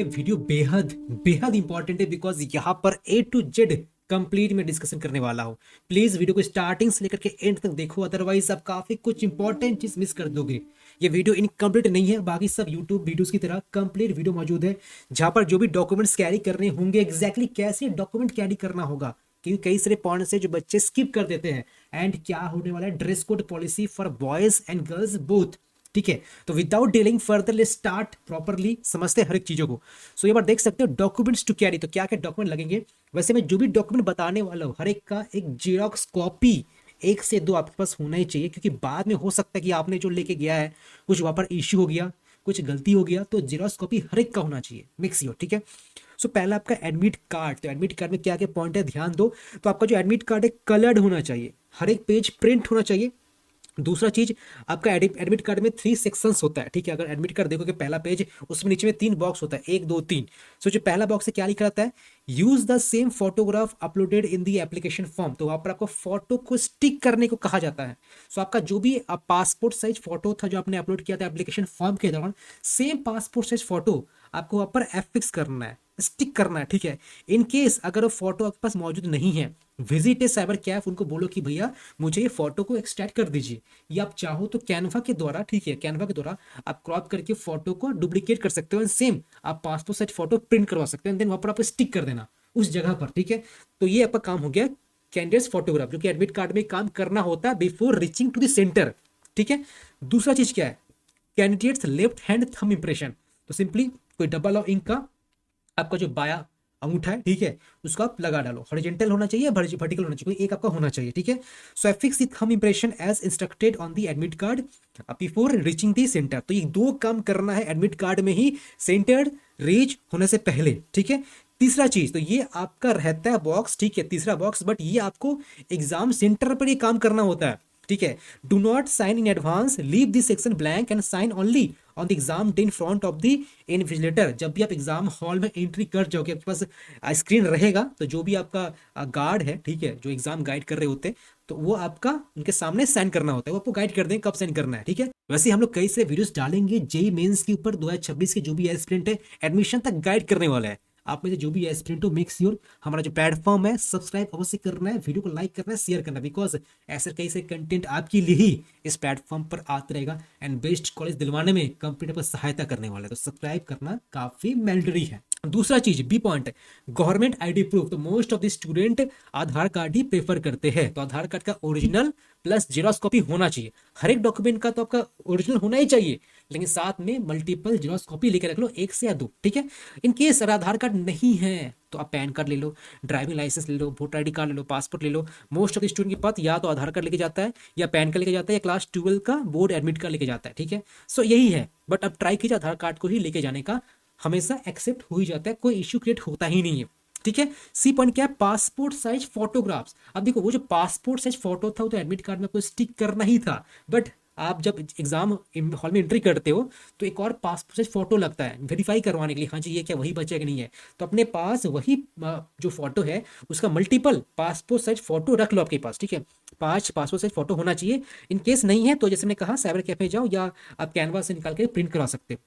Video बेहद बेहद important है बिकॉज यहाँ पर ए टू जेड कंप्लीट में डिस्कशन करने वाला हूँ। प्लीज वीडियो को स्टार्टिंग से लेकर के एंड तक देखो, अदरवाइज आप काफी कुछ इंपॉर्टेंट चीज मिस कर दोगे। ये वीडियो इनकम्प्लीट नहीं है, बाकी सब यूट्यूब वीडियोस की तरह कंप्लीट वीडियो मौजूद है जहां पर जो भी डॉक्यूमेंट्स कैरी करने होंगे, एग्जैक्टली कैसे डॉक्यूमेंट कैरी करना होगा, क्योंकि कई सारे पॉइंट्स है जो बच्चे स्किप कर देते हैं। एंड क्या होने वाला है, dress code policy for boys and girls both. ठीक है, तो without dealing further let's start properly समझते हैं हर एक चीजों को। सो ये बार देख सकते हो डॉक्यूमेंट्स टू कैरी, तो क्या क्या डॉक्यूमेंट लगेंगे। वैसे मैं जो भी डॉक्यूमेंट बताने वाला हूँ हर एक का एक जीरोक्स कॉपी एक से दो आपके पास होना ही चाहिए, क्योंकि बाद में हो सकता है कि आपने जो लेके गया है कुछ वहां पर इश्यू हो गया, कुछ गलती हो गया, तो जीरोक्स कॉपी हर एक का होना चाहिए, मिक्स योर। ठीक है, सो पहला आपका एडमिट कार्ड। तो एडमिट कार्ड में क्या क्या पॉइंट है ध्यान दो। तो आपका जो एडमिट कार्ड है कलर्ड होना चाहिए, हर एक पेज प्रिंट होना चाहिए। दूसरा चीज, आपका एडमिट कार्ड में 3 सेक्शंस होता है। ठीक है, अगर एडमिट कार्ड देखोगे पहला पेज, उसमें नीचे में 3 बॉक्स होता है, 1 2 3। सो जो पहला बॉक्स है क्या लिखा रहता है, use the same photograph uploaded in the application form. तो वहां पर आपको फोटो को स्टिक करने को कहा जाता है। सो आपका जो भी पासपोर्ट साइज फोटो था जो आपने अपलोड किया था एप्लीकेशन फॉर्म के दौरान, सेम पासपोर्ट साइज फोटो आपको वहां पर एफिक्स करना है, स्टिक करना है। ठीक है, इन केस अगर वो फोटो आपके पास मौजूद नहीं है, विजिट ए साइबर कैफ, उनको बोलो कि भैया मुझे ये फोटो को एक्सट्रैक्ट कर दीजिए, या आप चाहो तो कैनवा के द्वारा, ठीक है, कैनवा के द्वारा आप क्रॉप करके फोटो को डुप्लीकेट कर सकते हो। सेम आप पासपोर्ट साइज फोटो प्रिंट करवा सकते हो, देन वहां पर आप स्टिक कर देना उस जगह पर। ठीक है, तो ये आपका काम हो गया कैंडिडेट्स फोटोग्राफ, जो कि एडमिट कार्ड में काम करना होता है before reaching to the centre. ठीक है, दूसरा चीज क्या है, candidates left hand thumb impression. तो सिंपली कोई डबल ऑफ इंक का आपका जो बाया अंगूठा है, ठीक है, उसको आप लगा डालो। हॉरिजॉन्टल होना चाहिए, वर्टिकल होना चाहिए, कोई एक आपका होना चाहिए। ठीक है, so affix the thumb impression as instructed on the admit card before reaching the centre. तो ये 2 काम करना है एडमिट कार्ड में ही, सेंटर रीच होने से पहले। ठीक है, तीसरा चीज, तो ये आपका रहता है बॉक्स, ठीक है, तीसरा बॉक्स, बट ये आपको एग्जाम सेंटर पर ये काम करना होता है। ठीक है, do not sign in advance, leave this section blank and sign only on the exam day in front of the invigilator. जब भी आप एग्जाम हॉल में एंट्री कर जाओगे, आपके पास स्क्रीन रहेगा, तो जो भी आपका गार्ड है, ठीक है, जो एग्जाम गाइड कर रहे होते हैं, तो वो आपका उनके सामने साइन करना होता है, वो आपको गाइड कर देंगे कब साइन करना है। ठीक है, वैसे हम लोग कई से वीडियोस डालेंगे जेई मेंस के ऊपर, 2026 के जो भी एस्पिरेंट है एडमिशन तक गाइड करने वाला है। आप में से जो भी एस्पिरेंट हो, मेक श्योर हमारा जो प्लेटफॉर्म है सब्सक्राइब अवश्य करना है, वीडियो को लाइक करना है, शेयर करना है, बिकॉज ऐसे कई से कंटेंट आपके लिए ही इस प्लेटफॉर्म पर आता रहेगा एंड बेस्ट कॉलेज दिलवाने में कंप्यूटर पर सहायता करने वाला है। तो सब्सक्राइब करना काफी मैंडेटरी है। दूसरा चीज बी पॉइंट है गवर्नमेंट आईडी प्रूफ। तो most of the student Aadhaar card he prefer करते हैं, तो आधार कार्ड का ओरिजिनल प्लस जेरॉक्स कॉपी होना चाहिए। हर एक डॉक्यूमेंट का तो आपका ओरिजिनल होना ही चाहिए, लेकिन साथ में मल्टीपल जेरॉक्स कॉपी लेकर रख लो, 1 से या 2। ठीक है, इन केस अगर आधार कार्ड नहीं है तो आप पैन कार्ड ले लो, ड्राइविंग लाइसेंस ले लो, वोटर आईडी कार्ड ले लो, पासपोर्ट ले लो। मोस्ट ऑफ द स्टूडेंट के पास या तो आधार कार्ड लेके जाता है, या पैन कार्ड लेके जाता है, या क्लास 12 का बोर्ड एडमिट कार्ड लेके जाता है। ठीक है, सो यही है, बट अब ट्राई कीजिए आधार कार्ड को ही लेके जाने का, हमेशा एक्सेप्ट हो ही जाता है, कोई इश्यू क्रिएट होता ही नहीं है। ठीक है, सी पॉइंट क्या है, पासपोर्ट साइज फोटोग्राफ्स। अब देखो वो जो पासपोर्ट साइज फोटो था वो तो एडमिट कार्ड में आपको स्टिक करना ही था, बट आप जब एग्जाम हॉल में एंट्री करते हो तो एक और पासपोर्ट साइज फोटो लगता है वेरीफाई करवाने के लिए, हाँ जी ये क्या वही बचा कि नहीं है। तो अपने पास वही जो फोटो है उसका मल्टीपल पासपोर्ट साइज फोटो रख लो आपके पास। ठीक है, 5 पासपोर्ट साइज फोटो होना चाहिए। इन केस नहीं है तो जैसे मैंने कहा साइबर कैफे जाओ, या आप कैनवा से निकाल के प्रिंट करवा सकते हो।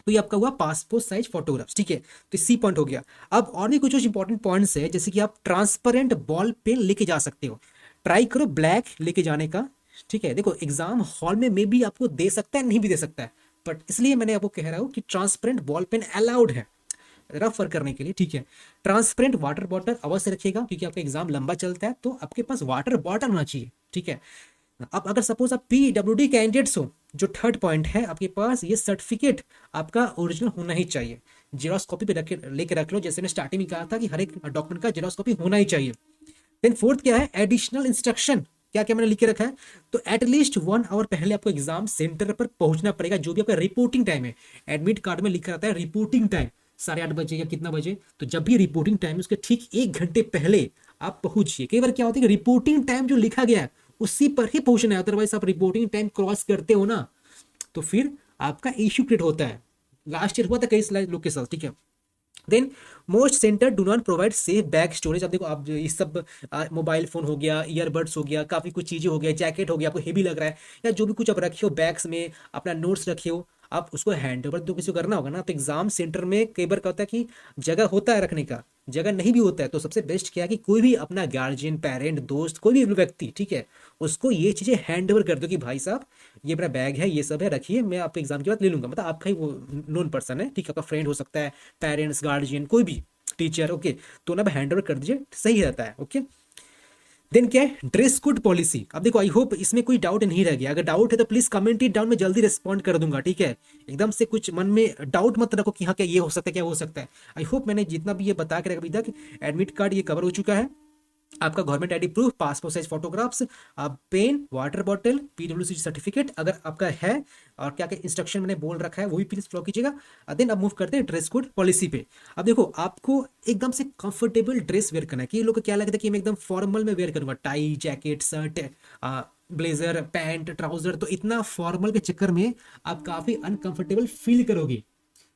तो ये आपका हुआ पासपोर्ट साइज फोटोग्राफ्स। ठीक है, तो सी पॉइंट हो गया। अब और भी कुछ इंपॉर्टेंट पॉइंट्स है, जैसे कि आप ट्रांसपेरेंट बॉल पेन लेके जा सकते हो, ट्राई करो ब्लैक लेके जाने का। ठीक है, देखो एग्जाम हॉल में मे भी आपको दे सकता है, नहीं भी दे सकता है, बट इसलिए मैंने आपको कह रहा हूँ कि ट्रांसपेरेंट बॉल पेन अलाउड है रेफर करने के लिए। ठीक है, ट्रांसपेरेंट वाटर बॉटल अवश्य रखिएगा, क्योंकि आपका एग्जाम लंबा चलता है, तो आपके पास वाटर बॉटल होना चाहिए। ठीक है, अब अगर सपोज आप पीडब्ल्यूडी कैंडिडेट्स हो, जो थर्ड पॉइंट है, आपके पास ये सर्टिफिकेट आपका ओरिजिनल होना ही चाहिए, जेरॉक्स कॉपी पे लेके रख लो, जैसे मैं स्टार्टिंग में कहा था कि हर एक डॉक्यूमेंट का जेरॉक्स कॉपी होना ही चाहिए। देन फोर्थ क्या है, एडिशनल इंस्ट्रक्शन। क्या क्या मैंने लिख के रखा है, तो एटलीस्ट 1 आवर पहले आपको एग्जाम सेंटर पर पहुंचना पड़ेगा। जो भी आपका रिपोर्टिंग टाइम है, एडमिट कार्ड में लिखा रहता है रिपोर्टिंग टाइम 8:30 बजे या कितना बजे, तो जब भी रिपोर्टिंग टाइम है उसके ठीक 1 घंटे पहले आप पहुंचिए। कई बार क्या होता है कि रिपोर्टिंग टाइम जो लिखा गया है उसी पर ही पहुंचना है, अदरवाइज आप रिपोर्टिंग टाइम क्रॉस करते हो ना तो फिर आपका इश्यू क्रिएट होता है। लास्ट ईयर हुआ था कई लोग के साथ। ठीक है, then most centre do not provide safe bag storage. अब देखो आप ये सब मोबाइल फोन हो गया, ईयरबड्स हो गया, काफी कुछ चीजें हो गया, जैकेट हो गया, आपको हेवी लग रहा है, या जो भी कुछ आप रखे हो बैग्स में, अपना नोट्स रखे हो, आप उसको हैंड ओवर तो किसी को करना होगा ना। तो एग्जाम सेंटर में कई बार क्या होता है कि जगह होता है रखने का, जगह नहीं भी होता है, तो सबसे बेस्ट क्या है कि कोई भी अपना गार्जियन, पेरेंट, दोस्त, कोई भी व्यक्ति, ठीक है, उसको ये चीजें हैंड ओवर कर दो कि भाई साहब ये मेरा बैग है, ये सब है, रखिए, मैं आपके एग्जाम के बाद ले लूंगा। मतलब आपका ही वो नोन पर्सन है, ठीक है, आपका फ्रेंड हो सकता है, पेरेंट्स, गार्जियन, कोई भी टीचर, ओके, तो ना हैंड ओवर कर दीजिए, सही रहता है। ओके, देन क्या है ड्रेस कोड पॉलिसी। अब देखो आई होप इसमें कोई डाउट नहीं रह गया, अगर डाउट है तो प्लीज कमेंट इट डाउन, में जल्दी रिस्पॉन्ड कर दूंगा, ठीक है। एकदम से कुछ मन में डाउट मत रखो कि हाँ क्या ये हो सकता है, क्या हो सकता है। आई होप मैंने जितना भी ये बता के रखा अभी तक, एडमिट कार्ड ये कवर हो चुका है, आपका government ID proof, passport size photographs, pen, water bottle, PWC certificate अगर आपका है, और क्या क्या इंस्ट्रक्शन मैंने बोल रखा है वो भी प्लीज फॉलो कीजिएगा। देन अब मूव करते हैं ड्रेस कोड पॉलिसी पे। अब देखो आपको एकदम से कंफर्टेबल ड्रेस वेयर करना है, कि ये लोग को क्या लगता है कि मैं एकदम फॉर्मल में वेयर करूंगा, tie, jacket, shirt, blazer, pant, trouser, तो इतना फॉर्मल के चक्कर में आप काफी अनकंफर्टेबल फील करोगे।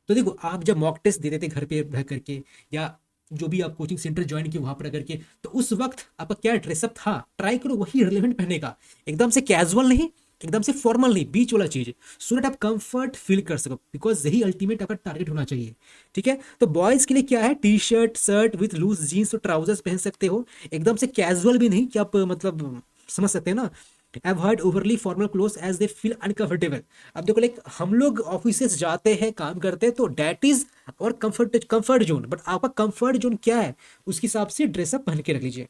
तो देखो आप जब मॉक टेस्ट देते थे घर पे रह करके, या जो भी आप कोचिंग सेंटर ज्वाइन किए वहां पर करके, तो उस वक्त आपका क्या ड्रेसअप था, ट्राई करो वही रिलेवेंट पहनने का, एकदम से कैजुअल नहीं, एकदम से फॉर्मल नहीं, बीच वाला चीज, सो दैट आप कंफर्ट फील कर सको, बिकॉज यही अल्टीमेट आपका टारगेट होना चाहिए, ठीक है। तो बॉयज के लिए क्या है, T shirt, shirt with loose jeans और ट्राउजर्स पहन सकते हो, एकदम से कैजुअल भी नहीं कि आप मतलब समझ सकते हैं ना। Avoid overly formal clothes as they feel uncomfortable. अब देखो लाइक हम लोग ऑफिस जाते हैं, काम करते हैं, तो डेट इज और कंफर्ट जोन, बट आपका कंफर्ट जोन क्या है उसके हिसाब से ड्रेसअप पहन के रख लीजिए।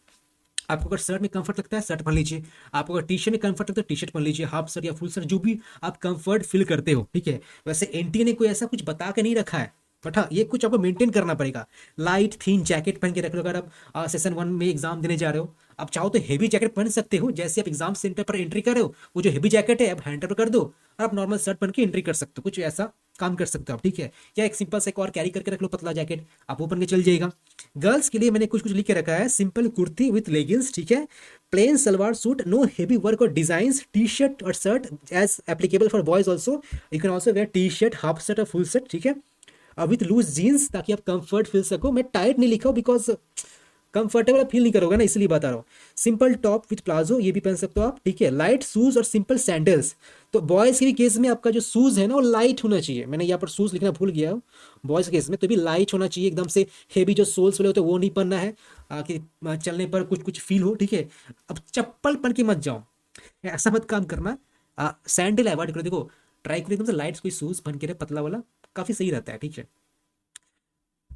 आपको अगर शर्ट में कंफर्ट लगता है शर्ट पहन लीजिए, आपको अगर टी शर्ट में कंफर्ट लगता है टी शर्ट पहन लीजिए, हाफ शर्ट या फुल शर्ट, जो भी आप कंफर्ट फील करते हो, ठीक है। वैसे एनटीए ने कोई ऐसा कुछ बता के नहीं रखा है, बट हाँ ये कुछ आपको मेंटेन करना पड़ेगा। लाइट थीन जैकेट पहन के रख लो, अगर आप सेशन 1 में एग्जाम देने जा रहे हो, आप चाहो तो हेवी जैकेट पहन सकते हो, जैसे आप एग्जाम सेंटर पर एंट्री कर रहे हो, वो जो हेवी जैकेट है आप हैंड ओवर कर दो, और आप नॉर्मल शर्ट पहन के एंट्री कर सकते हो, कुछ ऐसा काम कर सकते हो आप, ठीक है। या एक सिंपल से एक और कैरी करके रख लो पतला जैकेट, आप वो पहन के चल जाएगा। गर्ल्स के लिए मैंने कुछ कुछ लिख के रखा है, सिंपल कुर्ती विथ लेगिंग्स, ठीक है, plain salwar suit, no heavy work और डिजाइन, टी शर्ट और shirt as applicable for boys also, you can also wear T shirt, half shirt और फुल शर्ट, ठीक है, विथ लूज जीन्स, ताकि आप कंफर्ट फील सको। मैं टाइट नहीं लिखा हूँ बिकॉज कंफर्टेबल फील नहीं करोगे ना, इसलिए बता रहा हूँ। सिंपल टॉप विथ प्लाजो ये भी पहन सकते हो आप, ठीक है। लाइट शूज और सिंपल सैंडल्स, तो बॉयज के भी केस में आपका जो शूज है ना वो लाइट होना चाहिए, मैंने यहाँ पर शूज लिखना भूल गया हूँ, बॉयज के केस में तो भी लाइट होना चाहिए, एकदम से हेवी जो सोल्स वाले होते हैं वो नहीं पहनना है, कि चलने पर कुछ कुछ फील हो, ठीक है। अब चप्पल पहन के मत जाओ, ऐसा मत काम करना, सैंडल अवॉइड करो। देखो ट्राई करो एकदम से लाइट कोई शूज पहन के रहे, पतला वाला, काफी सही रहता है, ठीक है।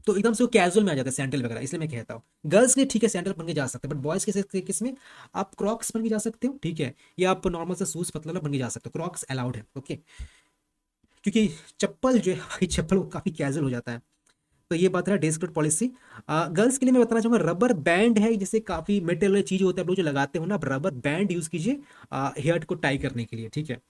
तो एकदम से वो कैजुअल में आ जाता है सैंडल वगैरह, इसलिए मैं कहता हूँ गर्ल्स के लिए ठीक है सैंडल पहन के जा सकते हैं, बट बॉयज के किस में आप क्रॉक्स पहन के जा सकते हो, ठीक है, या आप नॉर्मल सा शूज पतला वाला पहन के जा सकते हो, क्रॉक्स अलाउड है, ओके। क्योंकि चप्पल जो है भाई चप्पल वो काफी कैजुअल हो जाता है। तो ये बात रहा ड्रेस कोड पॉलिसी। गर्ल्स के लिए मैं बताना चाहूंगा रबर बैंड है, जैसे काफी मेटल वाली चीज होता है आप लोग जो लगाते हो ना, आप रबर बैंड यूज कीजिए हेयर को टाई करने के लिए, ठीक है।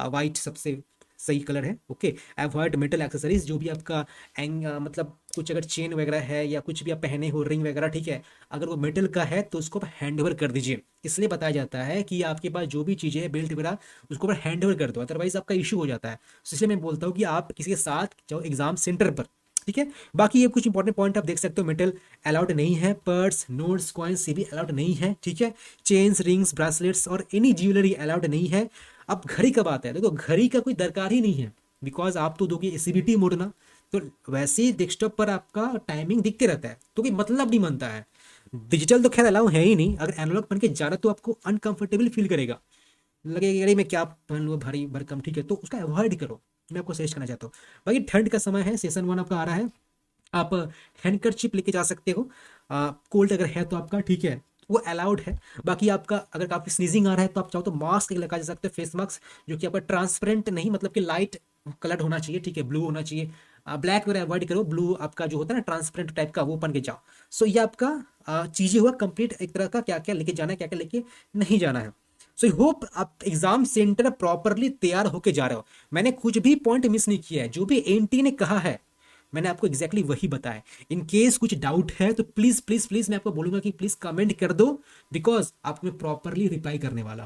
वाइट सबसे सही कलर है, ओके। अवॉइड मेटल एक्सेसरीज, जो भी आपका मतलब कुछ अगर चेन वगैरह है या कुछ भी आप पहने हो रिंग वगैरह, ठीक है, अगर वो मेटल का है तो उसको आप हैंड ओवर कर दीजिए। इसलिए बताया जाता है कि आपके पास जो भी चीज़ें है बेल्ट वगैरह उसको आप हैंड ओवर कर दो, अदरवाइज आपका इशू हो जाता है। तो इसलिए मैं बोलता हूँ कि आप किसी के साथ जाओ एग्जाम सेंटर पर, ठीक है। बाकी ये कुछ इंपॉर्टेंट पॉइंट आप देख सकते हो, मेटल अलाउड नहीं है, पर्स, नोट्स, कॉइन्स ये भी अलाउड नहीं है, ठीक है। चेन्स, रिंग्स, ब्रेसलेट्स और एनी ज्वेलरी अलाउड नहीं है। अब घड़ी का बात है, देखो घड़ी का कोई दरकार ही नहीं है, बिकॉज आप तो दोगे सीबीटी मोड ना, तो वैसे ही डेस्कटॉप पर आपका टाइमिंग दिखते रहता है, तो कोई मतलब नहीं बनता है। डिजिटल तो खैर अलाउ है ही नहीं, अगर एनालॉग बन के जाना तो आपको अनकंफर्टेबल फील करेगा, लगेगा अरे मैं क्या पहन लूँ भारी भरकम, ठीक है, तो उसका अवॉइड करो, मैं आपको सजेस्ट करना चाहता हूँ। बाकी ठंड का समय है, सेशन 1 आपका आ रहा है, आप हैंडकरचिप लेके जा सकते हो, कोल्ड अगर है तो आपका, ठीक है, वो अलाउड है। बाकी आपका अगर काफी स्नीजिंग आ रहा है तो आप चाहो तो मास्क लगा सकते हो, फेस मास्क, जो कि आपका ट्रांसपेरेंट नहीं, मतलब कि लाइट कलर होना चाहिए, ठीक है, ब्लू होना चाहिए, ब्लैक वगैरह अवॉइड करो, ब्लू आपका जो होता है ना ट्रांसपेरेंट टाइप का, वो पहन के जाओ। सो ये आपका चीजें हुआ कंप्लीट एक तरह का, क्या क्या लेके जाना है, क्या क्या लेके नहीं जाना है। सो आई होप आप एग्जाम सेंटर प्रॉपरली तैयार होके जा रहे हो, मैंने कुछ भी पॉइंट मिस नहीं किया है, जो भी एनटी ने कहा है मैंने आपको एग्जैक्टली वही बताया। इन केस कुछ डाउट है तो प्लीज प्लीज प्लीज मैं आपको बोलूंगा कि प्लीज कमेंट कर दो, बिकॉज आपको मैं प्रॉपरली रिप्लाई करने वाला हूं।